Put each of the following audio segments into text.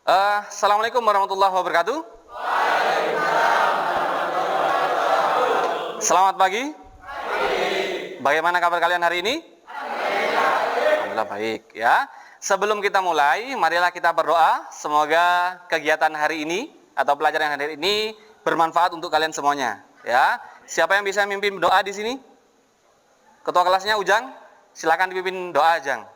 Assalamualaikum warahmatullahi wabarakatuh. Selamat pagi. Bagaimana kabar kalian hari ini? Alhamdulillah baik ya. Sebelum kita mulai, marilah kita berdoa. Semoga kegiatan hari ini atau pelajaran hari ini bermanfaat untuk kalian semuanya. Ya. Siapa yang bisa mimpin doa di sini? Ketua kelasnya Ujang, silakan dipimpin doa Ujang.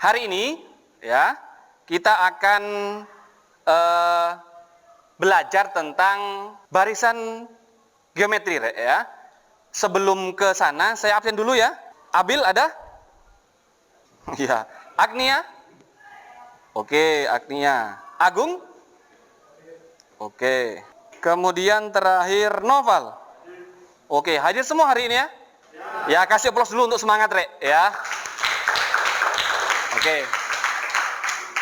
Hari ini ya kita akan belajar tentang barisan geometri ya. Sebelum ke sana saya absen dulu ya. Abil ada? Ya. Agnia? Oke, Agnia. Agung? Oke. Kemudian terakhir Noval. Oke, hadir semua hari ini ya. Ya, kasih aplaus dulu untuk semangat Rek ya.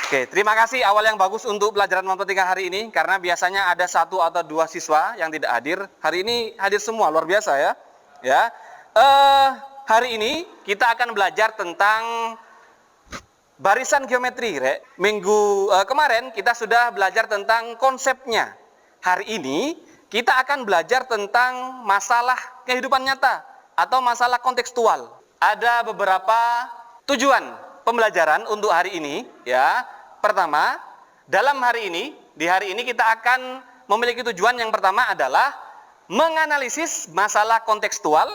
Oke, terima kasih awal yang bagus untuk pelajaran matematika hari ini, karena biasanya ada 1 atau 2 siswa yang tidak hadir. Hari ini hadir semua, luar biasa ya. Ya, hari ini kita akan belajar tentang barisan geometri. Minggu kemarin kita sudah belajar tentang konsepnya. Hari ini kita akan belajar tentang masalah kehidupan nyata atau masalah kontekstual. Ada beberapa tujuan pembelajaran untuk hari ini ya. Pertama, dalam hari ini, di hari ini kita akan memiliki tujuan yang pertama adalah menganalisis masalah kontekstual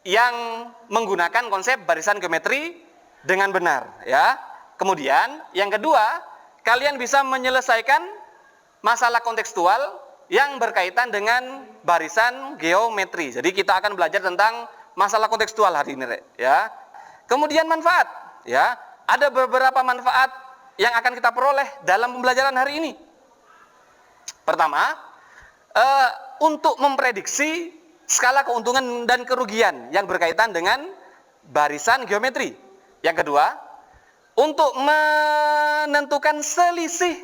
yang menggunakan konsep barisan geometri dengan benar ya. Kemudian yang kedua, kalian bisa menyelesaikan masalah kontekstual yang berkaitan dengan barisan geometri. Jadi kita akan belajar tentang masalah kontekstual hari ini ya. Kemudian manfaat ya, ada beberapa manfaat yang akan kita peroleh dalam pembelajaran hari ini. Pertama, untuk memprediksi skala keuntungan dan kerugian yang berkaitan dengan barisan geometri. Yang kedua, untuk menentukan selisih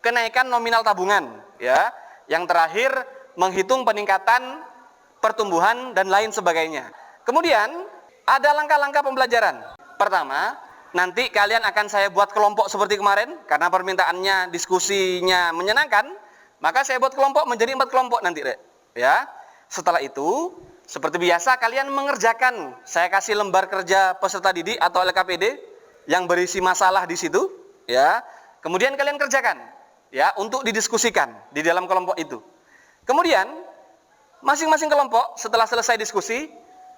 kenaikan nominal tabungan ya. Yang terakhir, menghitung peningkatan pertumbuhan dan lain sebagainya. Kemudian ada langkah-langkah pembelajaran. Pertama, nanti kalian akan saya buat kelompok seperti kemarin, karena permintaannya diskusinya menyenangkan, maka saya buat kelompok menjadi 4 kelompok nanti, ya. Setelah itu, seperti biasa kalian mengerjakan. Saya kasih lembar kerja peserta didik atau LKPD yang berisi masalah di situ, ya. Kemudian kalian kerjakan, ya, untuk didiskusikan di dalam kelompok itu. Kemudian masing-masing kelompok setelah selesai diskusi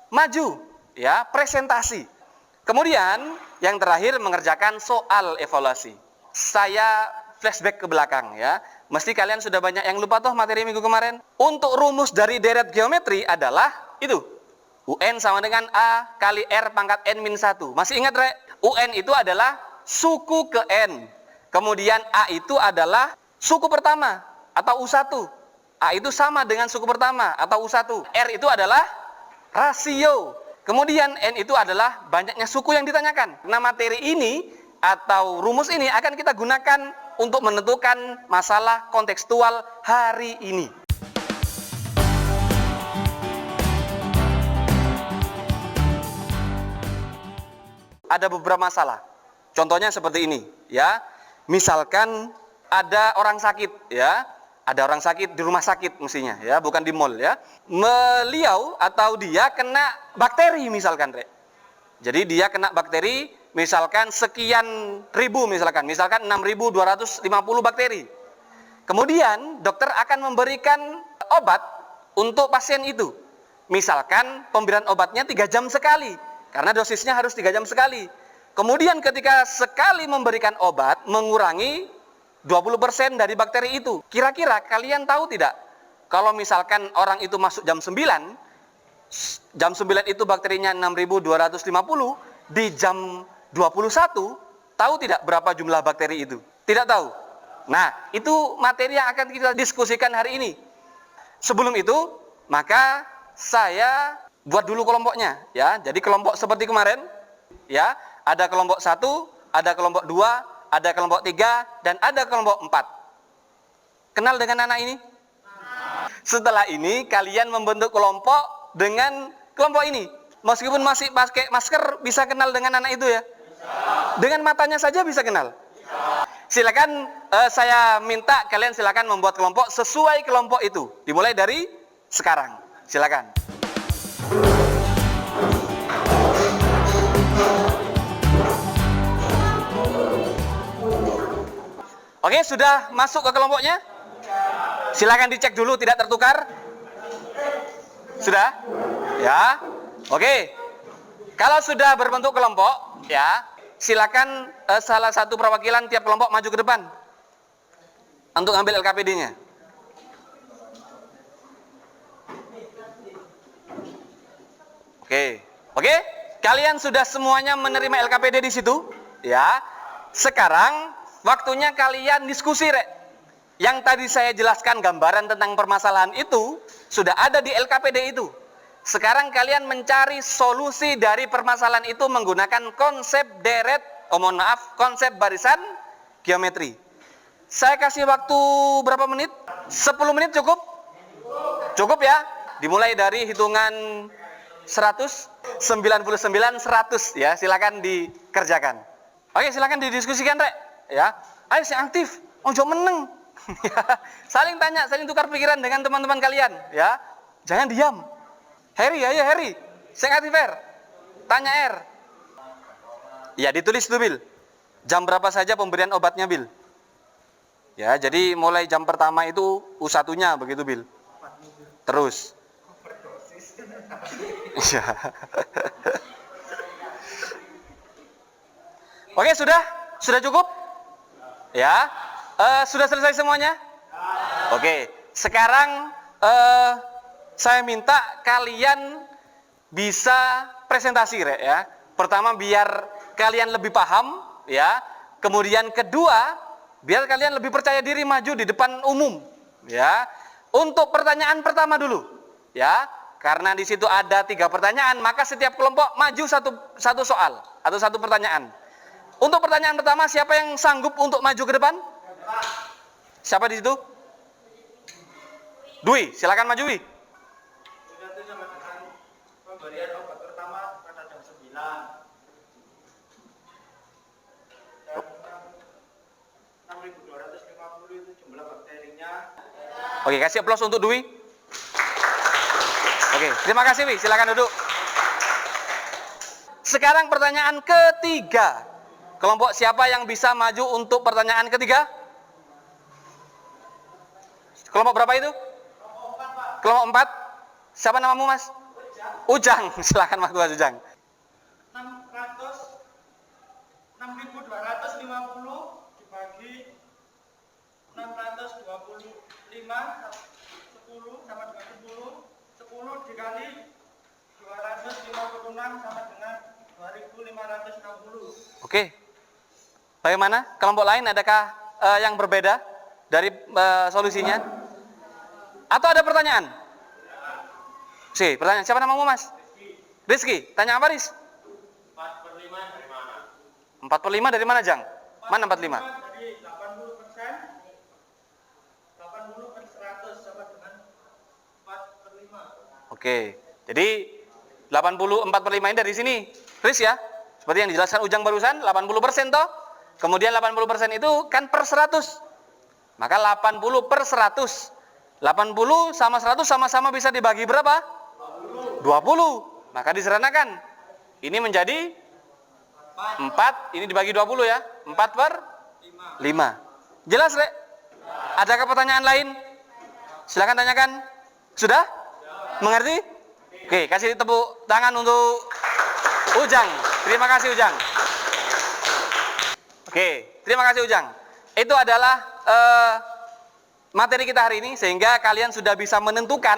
maju, ya, presentasi. Kemudian yang terakhir mengerjakan soal evaluasi. Saya flashback ke belakang ya. Mesti kalian sudah banyak yang lupa toh materi minggu kemarin. Untuk rumus dari deret geometri adalah itu. UN sama dengan A kali R pangkat N-1. Masih ingat Rek? UN itu adalah suku ke N. Kemudian A itu adalah suku pertama atau U1. A itu sama dengan suku pertama atau U1. R itu adalah rasio. Kemudian N itu adalah banyaknya suku yang ditanyakan. Nah, materi ini atau rumus ini akan kita gunakan untuk menentukan masalah kontekstual hari ini. Ada beberapa masalah. Contohnya seperti ini, ya. Misalkan ada orang sakit, ya. Ada orang sakit di rumah sakit mestinya ya, bukan di mall ya. Beliau atau dia kena bakteri misalkan, Rek. Jadi dia kena bakteri misalkan sekian ribu misalkan 6.250 bakteri. Kemudian dokter akan memberikan obat untuk pasien itu. Misalkan pemberian obatnya 3 jam sekali karena dosisnya harus 3 jam sekali. Kemudian ketika sekali memberikan obat mengurangi 20% dari bakteri itu. Kira-kira kalian tahu tidak? Kalau misalkan orang itu masuk jam 9 itu bakterinya 6.250, di jam 21, tahu tidak berapa jumlah bakteri itu? Tidak tahu. Nah, itu materi yang akan kita diskusikan hari ini. Sebelum itu, maka saya buat dulu kelompoknya, ya. Jadi kelompok seperti kemarin, ya, ada kelompok 1, ada kelompok 2, ada kelompok 3, dan ada kelompok 4. Kenal dengan anak ini? Setelah ini kalian membentuk kelompok dengan kelompok ini? Meskipun masih pakai masker, bisa kenal dengan anak itu ya? Dengan matanya saja bisa kenal? Silakan, saya minta kalian silakan membuat kelompok sesuai kelompok itu. Dimulai dari sekarang. Silakan. Oke, sudah masuk ke kelompoknya? Silakan dicek dulu tidak tertukar. Sudah? Ya. Oke. Kalau sudah berbentuk kelompok, ya, silakan salah satu perwakilan tiap kelompok maju ke depan untuk ambil LKPD-nya. Oke. Oke? Kalian sudah semuanya menerima LKPD di situ? Ya. Sekarang waktunya kalian diskusi, Rek. Yang tadi saya jelaskan gambaran tentang permasalahan itu sudah ada di LKPD itu. Sekarang kalian mencari solusi dari permasalahan itu menggunakan konsep deret, konsep barisan geometri. Saya kasih waktu berapa menit? 10 menit cukup? Cukup ya? Dimulai dari hitungan 100, 99, 100 ya, silakan dikerjakan. Oke, silakan didiskusikan, Rek. Ya. Ayo sing aktif, ojo meneng. Saling tanya, saling tukar pikiran dengan teman-teman kalian, ya. Jangan diam. Harry, ayo Harry. Sing aktif R. Tanya R. Ya, ditulis tuh, Bil. Jam berapa saja pemberian obatnya, Bil? Ya, jadi mulai jam pertama itu U1-nya begitu, Bil. Terus. Ya. Oke, sudah? Sudah cukup? Ya. Sudah selesai semuanya? Oke. Sekarang saya minta kalian bisa presentasi, Rek, ya. Pertama biar kalian lebih paham, ya. Kemudian kedua, biar kalian lebih percaya diri maju di depan umum, ya. Untuk pertanyaan pertama dulu, ya. Karena di situ ada 3 pertanyaan, maka setiap kelompok maju satu soal atau satu pertanyaan. Untuk pertanyaan pertama, siapa yang sanggup untuk maju ke depan? Siapa di situ? Dwi, silakan maju, Dwi. Pemberian obat pertama pada jam 9. Dan 6.250 itu jumlah bakterinya. Oke, kasih aplaus untuk Dwi. Oke, terima kasih, Wi. Silakan duduk. Sekarang pertanyaan ketiga. Kelompok siapa yang bisa maju untuk pertanyaan ketiga? Kelompok berapa itu? Kelompok 4. Siapa namamu, Mas? Ujang. Silakan Mas Ujang. 6.250 dibagi 625 10 sama dengan 10 dikali 256 sama dengan 2.560. Oke. Bagaimana? Kelompok lain adakah yang berbeda dari solusinya? Atau ada pertanyaan? Pertanyaan. Siapa namamu, Mas? Rizky. Tanya apa, Riz? 4/5 dari mana? 4/5 dari mana, Jang? Mana 4/5? Dari 80%, 80/100 sama dengan 4/5. Oke. Jadi 84/5 ini dari sini. Riz ya? Seperti yang dijelaskan Ujang barusan, 80% toh. Kemudian 80% itu kan per 100. Maka 80 per 100. 80 sama 100 sama-sama bisa dibagi berapa? 20. Maka diseranakan. Ini menjadi 4, ini dibagi 20 ya. 4 per 5. Jelas, Rek? Adakah pertanyaan lain? Silakan tanyakan. Sudah? Mengerti? Oke, kasih tepuk tangan untuk Ujang. Terima kasih, Ujang. Oke, terima kasih, Ujang. Itu adalah materi kita hari ini, sehingga kalian sudah bisa menentukan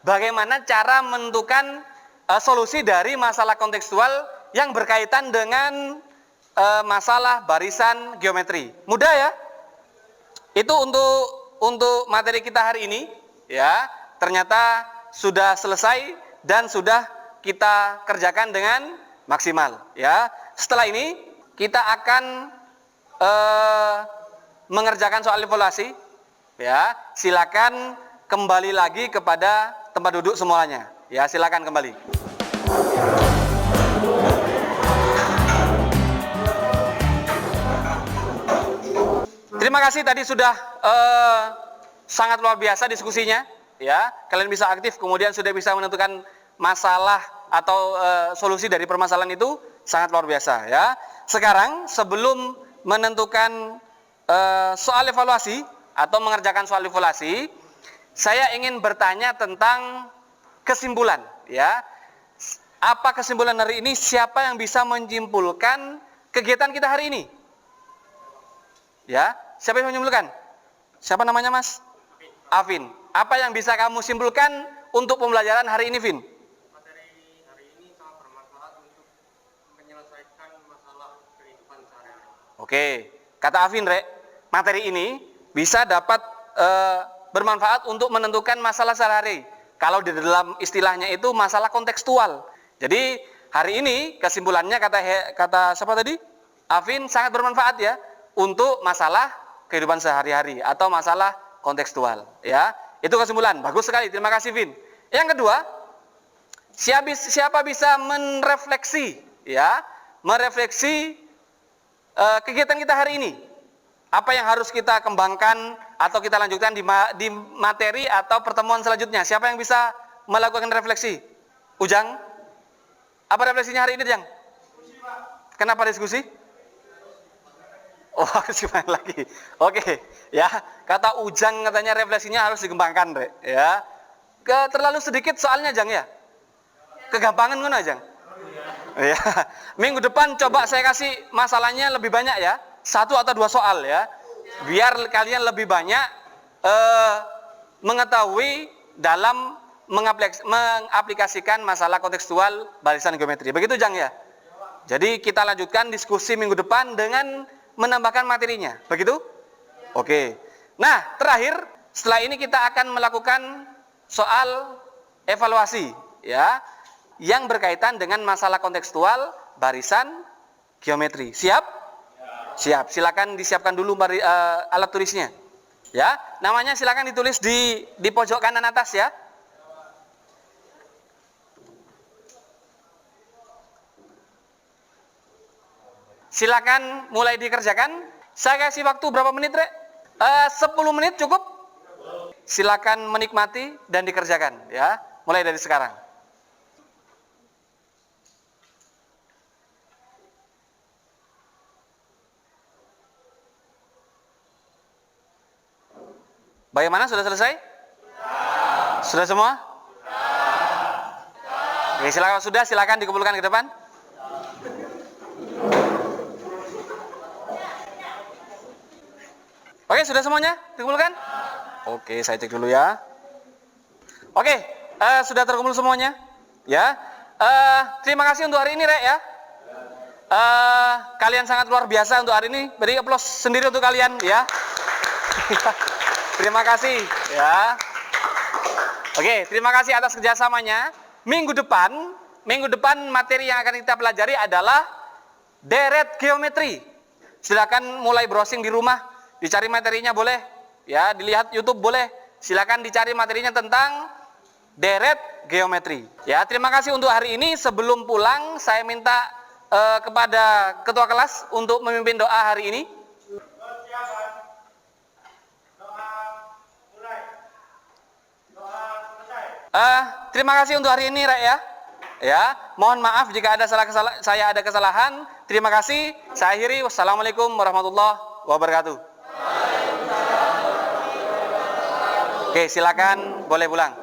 bagaimana cara menentukan solusi dari masalah kontekstual yang berkaitan dengan masalah barisan geometri. Mudah ya? Itu untuk materi kita hari ini, ya. Ternyata sudah selesai dan sudah kita kerjakan dengan maksimal, ya. Setelah ini kita akan mengerjakan soal evaluasi. Ya, silakan kembali lagi kepada tempat duduk semuanya. Ya, silakan kembali. Terima kasih tadi sudah sangat luar biasa diskusinya, ya. Kalian bisa aktif, kemudian sudah bisa menentukan masalah atau solusi dari permasalahan itu sangat luar biasa, ya. Sekarang sebelum menentukan soal evaluasi atau mengerjakan soal evaluasi, saya ingin bertanya tentang kesimpulan, ya. Apa kesimpulan hari ini? Siapa yang bisa menyimpulkan kegiatan kita hari ini? Ya, siapa yang menyimpulkan? Siapa namanya, Mas? Afin. Apa yang bisa kamu simpulkan untuk pembelajaran hari ini, Vin? Materi hari ini sangat bermanfaat untuk menyelesaikan masalah kehidupan sehari-hari. Oke, kata Afin, Rek, materi ini bisa dapat bermanfaat untuk menentukan masalah sehari-hari. Kalau di dalam istilahnya itu masalah kontekstual. Jadi hari ini kesimpulannya kata siapa tadi? Afin sangat bermanfaat ya untuk masalah kehidupan sehari-hari atau masalah kontekstual. Ya, itu kesimpulan. Bagus sekali. Terima kasih, Vin. Yang kedua, siapa bisa merefleksi, ya, merefleksi kegiatan kita hari ini? Apa yang harus kita kembangkan atau kita lanjutkan di materi atau pertemuan selanjutnya? Siapa yang bisa melakukan refleksi? Ujang? Apa refleksinya hari ini, Ujang? Kenapa diskusi? Oh, harus gimana lagi? Oke, ya. Kata Ujang katanya refleksinya harus dikembangkan, Rek, ya. Terlalu sedikit soalnya, Jang, ya? Kegampangan ngono, Jang? Ya. Minggu depan coba saya kasih masalahnya lebih banyak ya. 1 atau 2 soal ya. Biar kalian lebih banyak mengetahui dalam mengaplikasikan masalah kontekstual barisan geometri. Begitu, Jang, ya? Jadi kita lanjutkan diskusi minggu depan dengan menambahkan materinya. Begitu? Oke. Nah, terakhir, setelah ini kita akan melakukan soal evaluasi ya, yang berkaitan dengan masalah kontekstual barisan geometri. Siap? Siap. Silakan disiapkan dulu alat tulisnya. Ya, namanya silakan ditulis di pojok kanan atas ya. Silakan mulai dikerjakan. Saya kasih waktu berapa menit, Rek? 10 menit cukup? Silakan menikmati dan dikerjakan ya. Mulai dari sekarang. Bagaimana? Sudah selesai? Sudah semua? Oke, silakan dikumpulkan ke depan. Oke, sudah semuanya dikumpulkan? Oke, saya cek dulu ya. Oke, sudah terkumpul semuanya? Ya. Terima kasih untuk hari ini, Rek ya. Kalian sangat luar biasa untuk hari ini. Beri aplaus sendiri untuk kalian ya. Terima kasih ya. Oke, terima kasih atas kerjasamanya. Minggu depan materi yang akan kita pelajari adalah deret geometri. Silakan mulai browsing di rumah. Dicari materinya boleh, ya, dilihat YouTube boleh. Silakan dicari materinya tentang deret geometri. Ya, terima kasih untuk hari ini. Sebelum pulang, saya minta kepada ketua kelas untuk memimpin doa hari ini. Persiapan. Doa mulai. Doa selesai. Terima kasih untuk hari ini, Rek ya. Ya, mohon maaf jika saya ada kesalahan. Terima kasih. Saya akhiri. Wassalamualaikum warahmatullahi wabarakatuh. Oke, silakan boleh pulang.